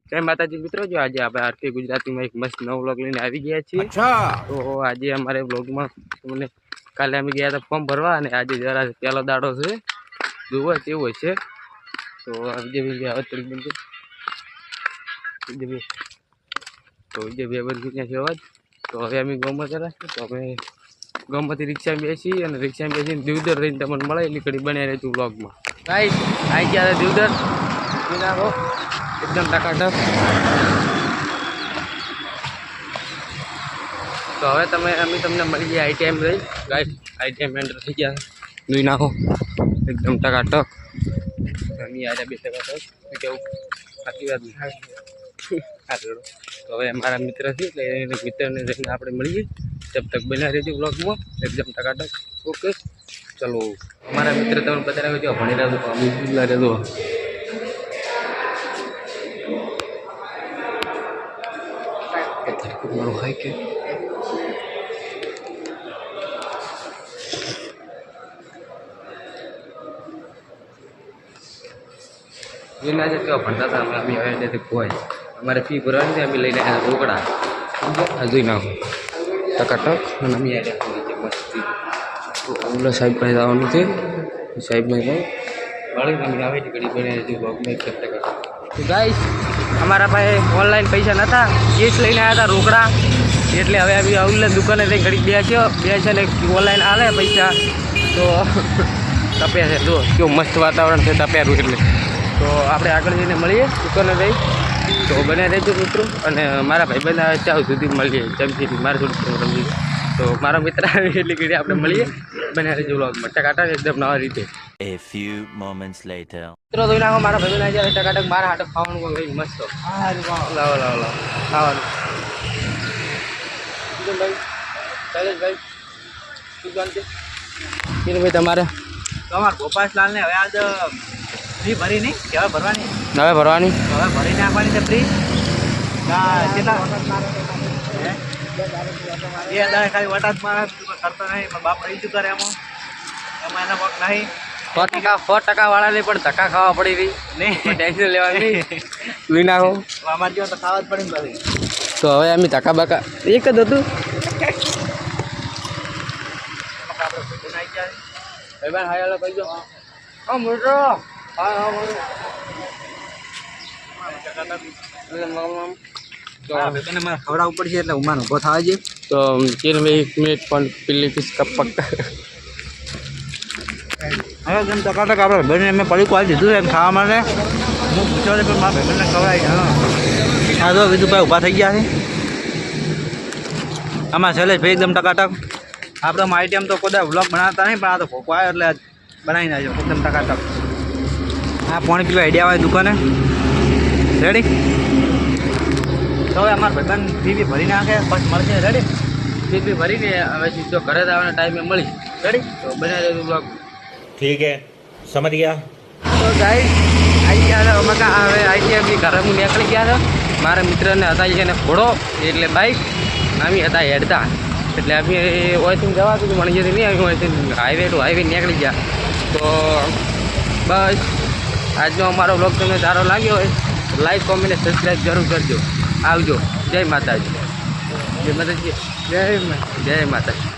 જય માતાજી મિત્રો, જો આજે આપણે આરકે ગુજરાતીમાં એક મસ્ત નવો વ્લોગ લઈને આવી ગયા છીએ। તો આજે અમારે વ્લોગમાં તમને કાલે અમે ગયા હતા ફોર્મ ભરવા અને આજે જરા પહેલો દાડો છે જોવો કેવું હશે। તો આજે બી ગયા તરીક બનશે તો જે બે બનશે ત્યાં છે અવાજ। તો હવે અમે ગામમાં જરા તો અમે ગામમાંથી રિક્ષામાં બેસી અને રિક્ષામાં બેસીને દિવદર રહીને તમને મળે એટલી ઘડી બનાવી રહેતું વ્લોગમાં। ગાઈસ આવી ગયા દિવદર નાખો एकदम टकाटक। तो हमें तमने मળી गया आईटीएम रही गाइस, आईटीएम एंटर થઈ ગયા જોઈ નાખો एकदम टकाटक। અમે આજા બે ટકાટક કેવું સાચી વાત નહીં હાલો। તો હવે અમારા મિત્ર છે એટલે મિત્રને જઈને આપણે મળીએ, જબ તક બના રહેજો વ્લોગમાં एकदम टकाटक। ओके चलो हमारा मित्र તમને બતાવ્યો જો ભણી રહ્યો તો અમે ભૂલા રહેજો। मारो है के ना जो भरता था अभी आए थे कोई हमारे फी भरवा अभी लेने आया रोकड़ा हजू ना हो टकाटक अभी आए मस्ती। तो ओला साहेब पर जवान थे साहेब ने वाली आए घड़ी बने जो ब्लॉग में टका। तो गाइस हमारा भाई ऑनलाइन पैसा नता कैश लઈને આવ્યા હતા રોકડા એટલે હવે આવી આઉલે દુકાને જઈ ઘડી બેસ્યો ને ઓનલાઈન આલે પૈસા તો તપે છે જો કેવું મસ્ત વાતાવરણ છે તપેરું એટલે। તો આપણે આગળ જઈને મળીએ દુકાને જઈ તો બને રહેજો મિત્રો અને મારા ભાઈબંધ આવે ત્યાં સુધી મળીએ ચમચીથી મારા જોડે રમી। તો મારા મિત્ર આવે એટલી ઘડી આપણે મળીએ બને રહેજો વ્લોગમાં ટકાટક એકદમ નવા રીતે। A few moments later મિત્રો જોઈ નાખો મારા ભાઈબંધ આજે ટકાટક મારા હાટે ખાવાનું કોઈ મસ્ત લાવો લાવો લાવો ખાવાનું ભાઈ શૈલેષભાઈ શું જાણते ભાઈ તમારે તમારે ગોપાસલાલ ને હવે આજ ફ્રી ભરી નહીં કે હવે ભરવાની હવે ભરવાની હવે ભરી નાખવાની છે ફ્રી કેટલા એ દાડે ખાલી વટાત મારે કરતો નહીં પણ બાપ રહી ચૂકા એમાં એના વખ નહીં 100% વાળાને પણ ધક્કા ખાવા પડી રહી નહીં ટેન્શન લેવાની લઈ નાખો અમારે જેવા તો ખાવા જ પડી ને પછી। તો હવે અમે ધક્કા બકા એક જ હતું ભાઈ હાય હાલો કહી દો હા મોટો હા હા મોટો તને મારે ખવડાવવું પડશે એટલે ઉમાન ઊભો થવા છે। તો 1 મિનિટ પણ પેલી પીસ કપક હવે જેમ ટકાટક આપણે ભાઈને મેં પડી આવી દીધું છે એમ ખાવા માટે હું પૂછ્યો પણ મારા ભાઈને ખવડાવી હા તો વિધુભાઈ ઊભા થઈ ગયા છે આમાં શૈલેષભાઈ એકદમ ટકાટક। આપણે આઈટીએમ તો કોઈ વ્લોગ બનાવતા નહીં પણ આ તો ભોકો આવ્યો એટલે બનાવી નાખ્યો એકદમ ટકાટક। હા પાણી પીવા આઈડિયા આવે દુકાને રેડી। તો હવે અમારા ભાઈબંધ ફી ભરી નાખે બસ મળશે રેડી। ફી ભરીને હવે સીધો ઘરે આવવાના ટાઈમે મળી રેડી। તો બનાવી દેજો બ્લોગ ठीक है समझ गया। તો ગાઈસ આવી ગયા હતા અમે હવે આઈટીએમની ઘરે હું નીકળી ગયા હતા મારા મિત્રને હતા એને ઘોડો એટલે બાઈક અમે હતા હેડતા એટલે અમે ઓયથી જવા હતું મળી જતી નહીં આવી ઓયથી હાઈવે ટુ હાઈવે નીકળી ગયા। તો બસ આજનો અમારો બ્લોગ તમને સારો લાગ્યો હોય તો લાઈક કોમેન્ટ અને સબસ્ક્રાઈબ જરૂર કરજો। આવજો। જય માતાજી જય માતાજી જય માતાજી।